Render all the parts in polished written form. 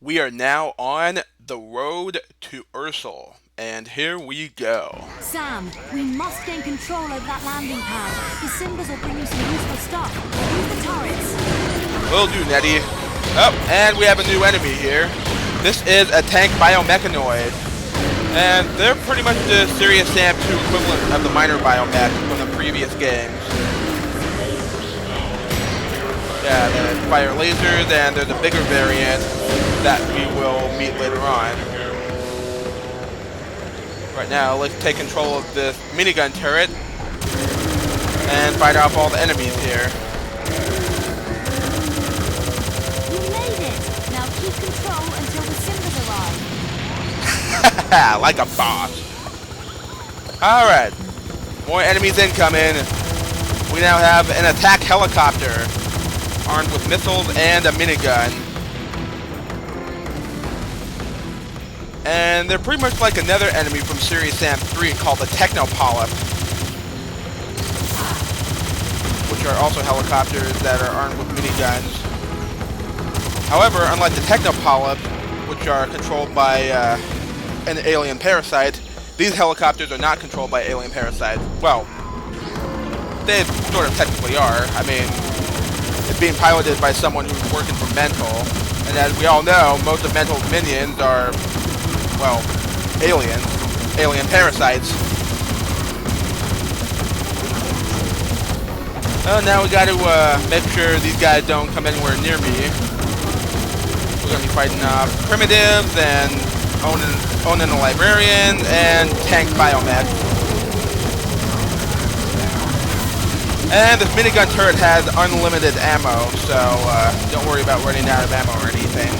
We are now on the road to Ursul, and here we go. Sam, we must gain control over that landing pad. The Simbas will bring you some useful stuff. Use the turrets. Will do, Nettie. Oh, and we have a new enemy here. This is a tank biomechanoid. And they're pretty much the Serious Sam 2 equivalent of the minor biomech from the previous games. Yeah, they fire lasers, and there's a bigger variant that we will meet later on. Right now, let's take control of this minigun turret and fight off all the enemies here. You made it! Now keep control until the Simbas arrive. Like a boss. Alright. More enemies incoming. We now have an attack helicopter armed with missiles and a minigun. And they're pretty much like another enemy from Serious Sam 3 called the Technopolyp, which are also helicopters that are armed with miniguns. However, unlike the Technopolyp, which are controlled by an alien parasite, these helicopters are not controlled by alien parasites. Well, they sort of technically are. I mean, it's being piloted by someone who's working for Mental, and as we all know, most of Mental's minions are, well, alien parasites. Now we got to make sure these guys don't come anywhere near me. We're going to be fighting primitives and owning a librarian and tank biomech. And this minigun turret has unlimited ammo, so don't worry about running out of ammo or anything.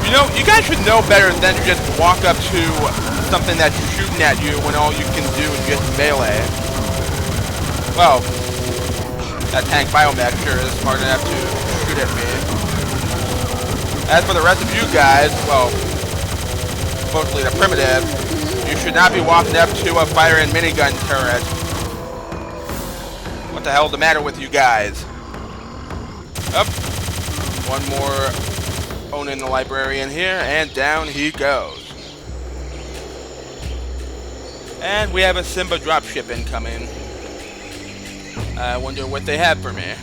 You know, you guys should know better than to just walk up to something that's shooting at you when all you can do is just melee. Well, that tank biomech sure is smart enough to shoot at me. As for the rest of you guys, well, mostly the primitive, you should not be walking up to a fire and minigun turret. What the hell's the matter with you guys? Up. One more owning the librarian here, and down he goes. And we have a Simba dropship incoming. I wonder what they have for me.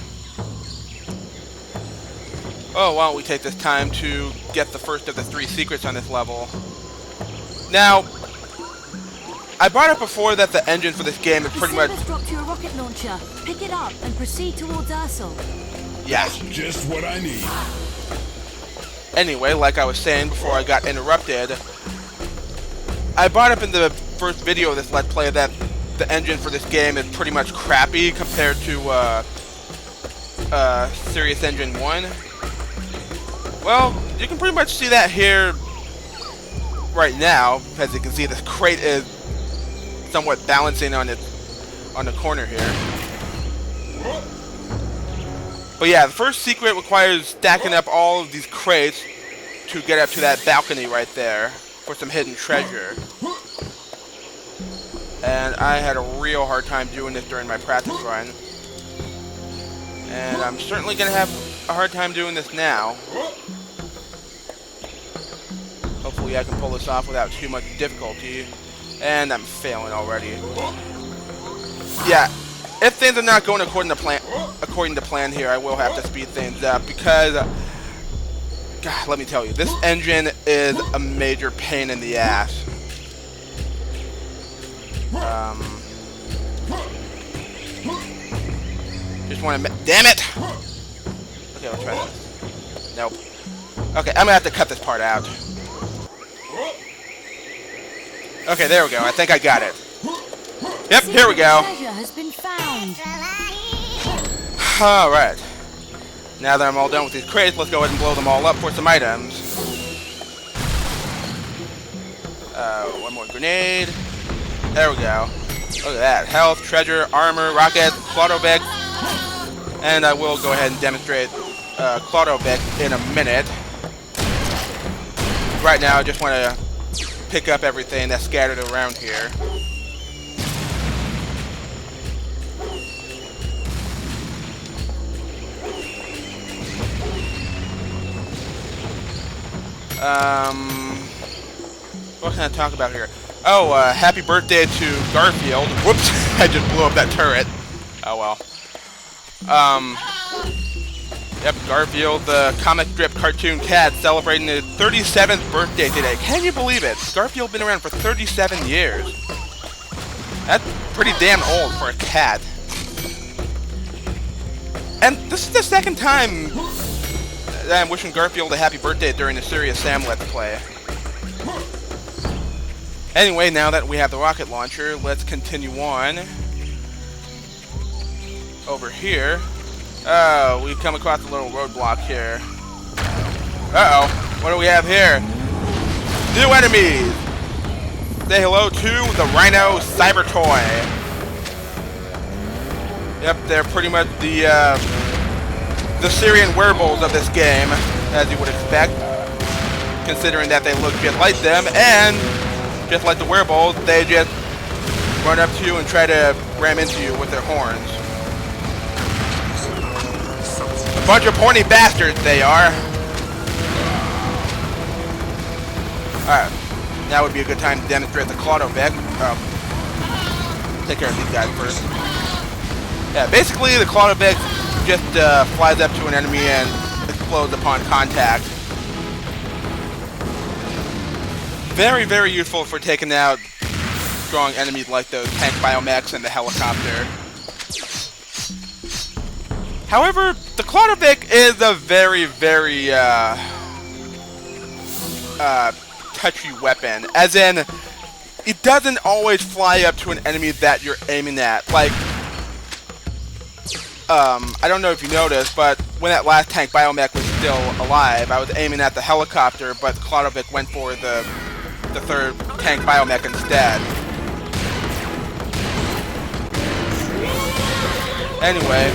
Oh, why don't we take this time to get the first of the 3 secrets on this level. Now, I brought up before that the engine for this game is pretty much... The Simbas dropped you a rocket launcher. Pick it up and proceed towards Ursul. Yeah. That's just what I need. Anyway, like I was saying before I got interrupted, I brought up in the first video of this Let's Play that the engine for this game is pretty much crappy compared to Serious Engine 1. Well, you can pretty much see that here right now. As you can see, this crate is somewhat balancing on the corner here. But yeah, the first secret requires stacking up all of these crates to get up to that balcony right there for some hidden treasure. And I had a real hard time doing this during my practice run. And I'm certainly going to have a hard time doing this now. Hopefully I can pull this off without too much difficulty. And I'm failing already. Yeah, if things are not going according to plan here, I will have to speed things up because, God, let me tell you, this engine is a major pain in the ass. Just want to... Damn it! Okay, let's try this. Nope. Okay, I'm gonna have to cut this part out. Okay, there we go. I think I got it. Yep, here we go. Treasure has been found. Alright. Now that I'm all done with these crates, let's go ahead and blow them all up for some items. One more grenade. There we go. Look at that. Health, treasure, armor, rocket, Claudovic. And I will go ahead and demonstrate Claudovic in a minute. right now I just want to pick up everything that's scattered around here. What can I talk about here? Oh, happy birthday to Garfield. Whoops, I just blew up that turret. Oh well. Yep, Garfield, the comic strip cartoon cat, celebrating his 37th birthday today. Can you believe it? Garfield's been around for 37 years. That's pretty damn old for a cat. And this is the second time that I'm wishing Garfield a happy birthday during the Serious Sam Let's Play. Anyway, now that we have the rocket launcher, let's continue on. Over here. Oh, we come across a little roadblock here. Uh-oh. What do we have here? New enemies! Say hello to the Rhino Cyber Toy. Yep, they're pretty much the Syrian werewolves of this game, as you would expect, considering that they look just like them, and just like the werewolves, they just run up to you and try to ram into you with their horns. A bunch of horny bastards they are. Alright, now would be a good time to demonstrate the Clawdovic. Take care of these guys first. Yeah, basically the Clawdovic just flies up to an enemy and explodes upon contact. Very, very useful for taking out strong enemies like those tank biomechs and the helicopter. However, the Clawdovic is a very, very touchy weapon. As in, it doesn't always fly up to an enemy that you're aiming at. Like, I don't know if you noticed, but when that last tank biomech was still alive, I was aiming at the helicopter, but the Clawdovic went for the third tank biomech instead. Anyway,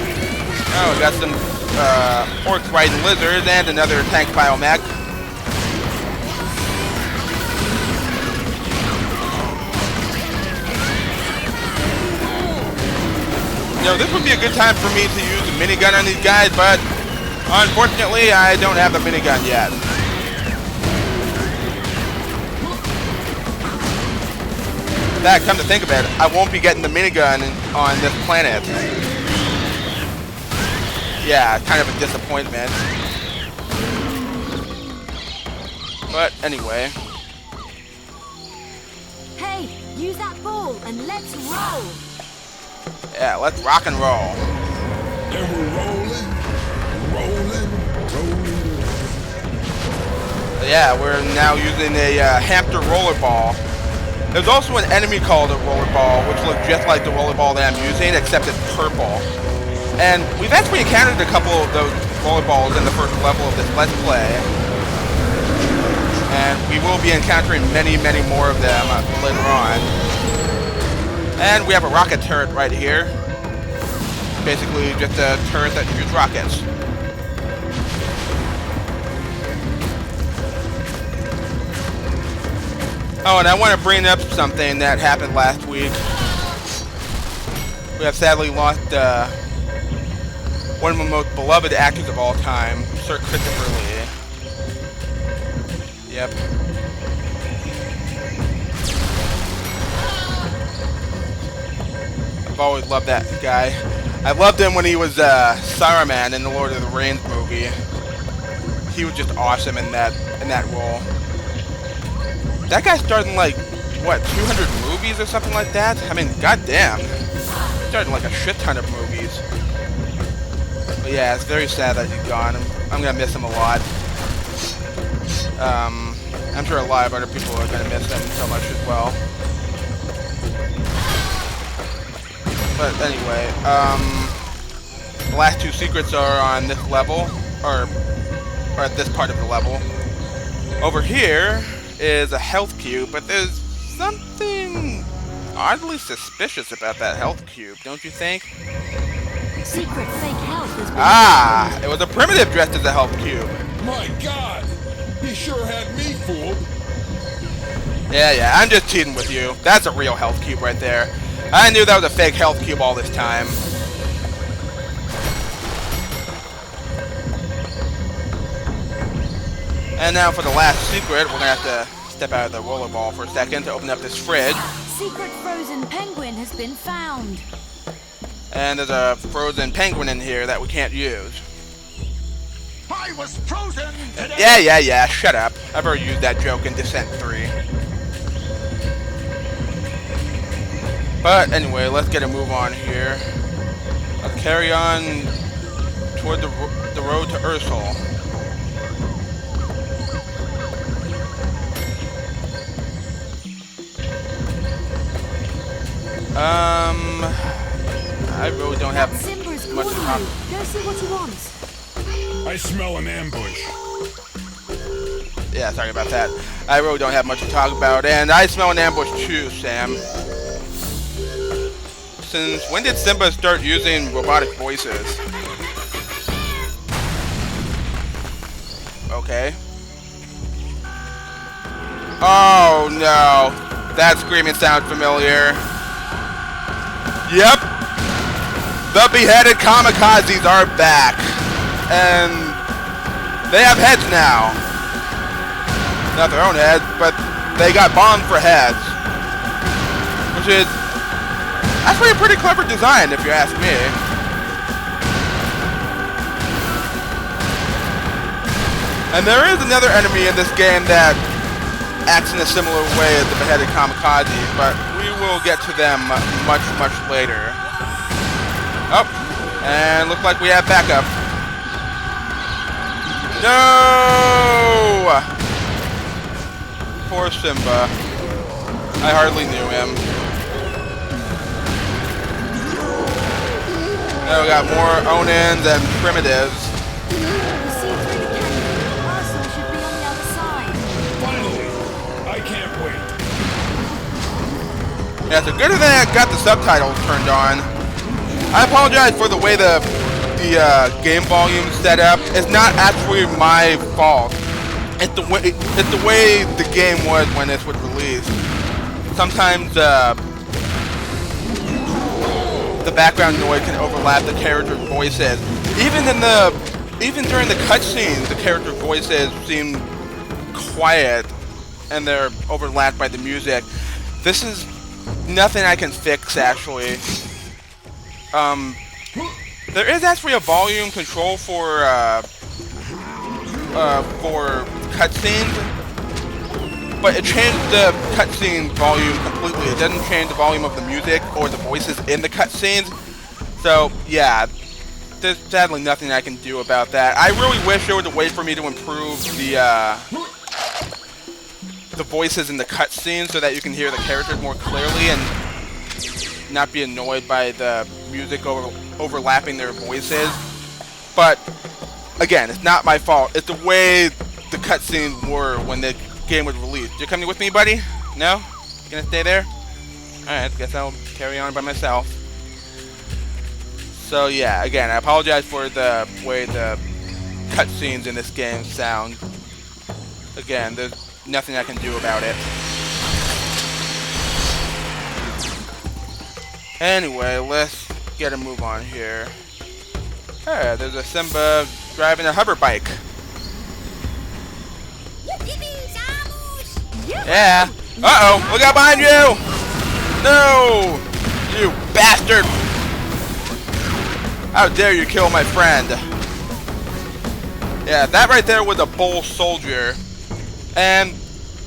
oh, we got some orcs riding lizards and another tank biomech. You know, this would be a good time for me to use a minigun on these guys, but unfortunately, I don't have the minigun yet. In fact, come to think of it, I won't be getting the minigun on this planet. Yeah, kind of a disappointment. But anyway. Hey, use that ball and let's roll. Yeah, let's rock and roll. And we're rolling. Yeah, we're now using a hamster rollerball. There's also an enemy called a rollerball, which looks just like the rollerball that I'm using, except it's purple. And we've actually encountered a couple of those rollerballs in the first level of this Let's Play. And we will be encountering many, many more of them later on. And we have a rocket turret right here. Basically just a turret that shoots rockets. Oh, and I want to bring up something that happened last week. We have sadly lost one of the most beloved actors of all time, Sir Christopher Lee. Yep. I've always loved that guy. I loved him when he was Saruman in the Lord of the Rings movie. He was just awesome in that role. That guy starred in like, what, 200 movies or something like that? I mean, goddamn. He starred in like a shit ton of movies. But yeah, it's very sad that he's gone. I'm gonna miss him a lot. I'm sure a lot of other people are gonna miss him so much as well. But anyway, the last two secrets are on this level, or at this part of the level. Over here is a health cube, but there's something oddly suspicious about that health cube, don't you think? Secret fake health has been It was a primitive dressed as a health cube. My God! He He sure had me fooled. Yeah, I'm just cheating with you. That's a real health cube right there. I knew that was a fake health cube all this time. And now for the last secret, we're gonna have to step out of the rollerball for a second to open up this fridge. Secret frozen penguin has been found. And there's a frozen penguin in here that we can't use. I was frozen today. Yeah, shut up. I've already used that joke in Descent 3. But anyway, let's get a move on here. Let's carry on toward the road to Ursul. I really don't have Simba's much to calling talk. you. Go see what he wants. I smell an ambush. Yeah, sorry about that. I really don't have much to talk about, and I smell an ambush too, Sam. Since when did Simba start using robotic voices? Okay. Oh no, that screaming sounds familiar. Yep, the beheaded kamikazes are back, and they have heads now. Not their own heads, but they got bombs for heads, which is actually a pretty clever design, if you ask me. And there is another enemy in this game that acts in a similar way as the beheaded kamikaze, but we will get to them much later. Oh, and looks like we have backup. No! Poor Simba. I hardly knew him. Now we got more Onins and primitives. You see through the canyon. Ursul should be on the other side. Finally, I can't wait. Yeah, so good thing I got the subtitles turned on. I apologize for the way the game volume is set up. It's not actually my fault. It's the way the game was when this was released. Sometimes the background noise can overlap the character voices. Even during the cutscenes, the character voices seem quiet and they're overlapped by the music. This is nothing I can fix, actually. There is actually a volume control for cutscenes, but it changed the cutscene volume completely. It doesn't change the volume of the music or the voices in the cutscenes. So yeah, there's sadly nothing I can do about that. I really wish there was a way for me to improve the voices in the cutscenes so that you can hear the characters more clearly and not be annoyed by the music overlapping their voices. But again, it's not my fault. It's the way the cutscenes were when the game was released. You coming with me, buddy? No? You gonna stay there? Alright, guess I'll carry on by myself. So yeah, again, I apologize for the way the cutscenes in this game sound. Again, there's nothing I can do about it. Anyway, let's get a move on here. Hey, there's a Simba driving a hover bike. Yeah. Uh-oh, look out behind you! No! You bastard! How dare you kill my friend? Yeah, that right there was a bull soldier. And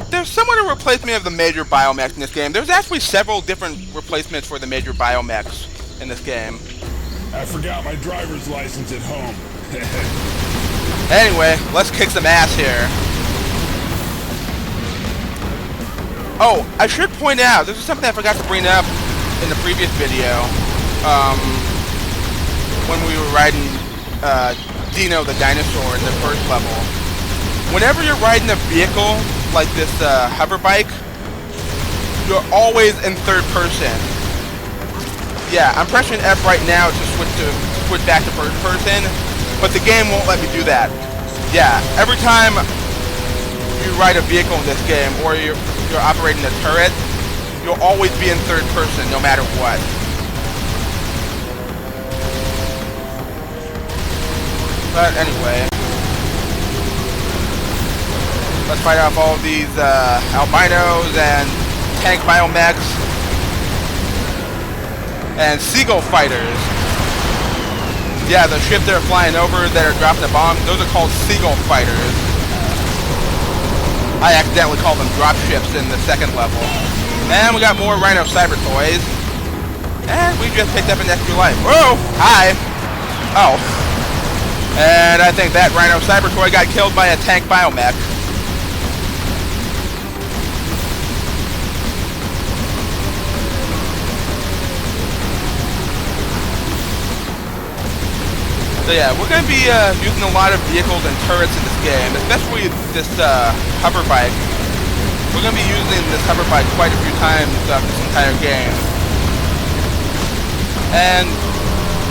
there's somewhat a replacement of the major biomechs in this game. There's actually several different replacements for the major biomechs in this game. I forgot my driver's license at home. Anyway, let's kick some ass here. Oh, I should point out, this is something I forgot to bring up in the previous video. When we were riding Dino the dinosaur in the first level. Whenever you're riding a vehicle like this hover bike, you're always in third person. Yeah, I'm pressing F right now to switch back to first person, but the game won't let me do that. Yeah, every time you ride a vehicle in this game, or you're operating a turret, you'll always be in third person, no matter what. But anyway, let's fight off all these albinos and tank biomechs and seagull fighters. Yeah, the ship they're flying over that are dropping the bomb, those are called seagull fighters. I accidentally called them drop ships in the second level. And we got more Rhino Cyber Toys. And we just picked up an extra life. Whoa! Hi! Oh. And I think that Rhino Cyber Toy got killed by a tank biomech. So yeah, we're going to be using a lot of vehicles and turrets in this game, especially this hover bike. We're going to be using this hover bike quite a few times throughout this entire game. And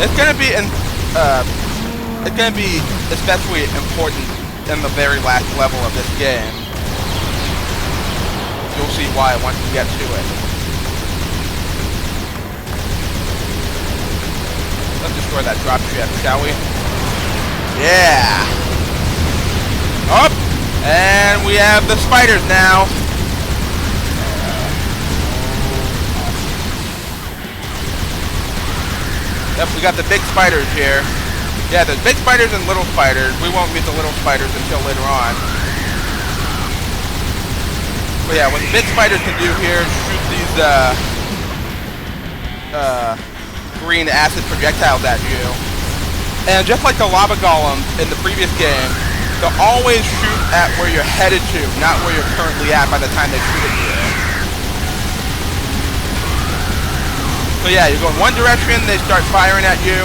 it's going to be especially important in the very last level of this game. You'll see why once we get to it. Let's destroy that dropship, shall we? Yeah! Up! And we have the spiders now. Yep, we got the big spiders here. Yeah, there's big spiders and little spiders. We won't meet the little spiders until later on. But yeah, what the big spiders can do here is shoot these, green acid projectiles at you. And just like the lava golems in the previous game, they'll always shoot at where you're headed to, not where you're currently at by the time they shoot at you. So yeah, you go in one direction, they start firing at you,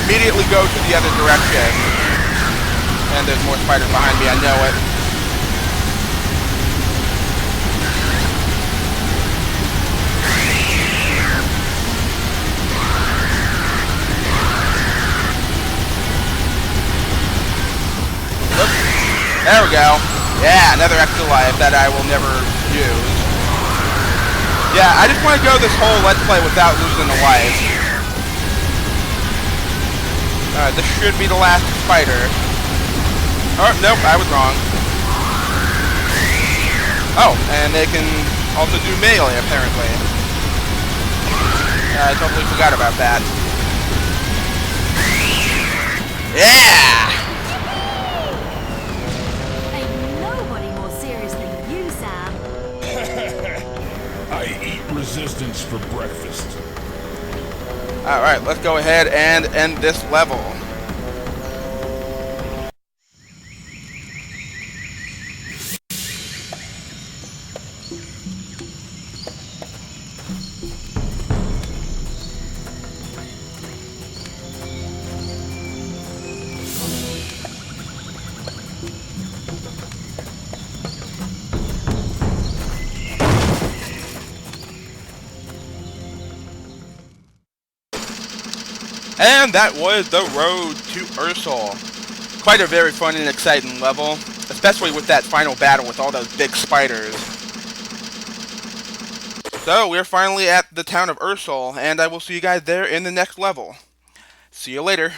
immediately go to the other direction. And there's more spiders behind me, I know it. There we go. Yeah, another extra life that I will never use. Yeah, I just want to go this whole Let's Play without losing a life. Alright, this should be the last spider. Oh, nope, I was wrong. Oh, and they can also do melee, apparently. I totally forgot about that. Yeah! I eat resistance for breakfast. Alright, let's go ahead and end this level. And that was the road to Ursul. Quite a very fun and exciting level, especially with that final battle with all those big spiders. So we're finally at the town of Ursul, and I will see you guys there in the next level. See you later.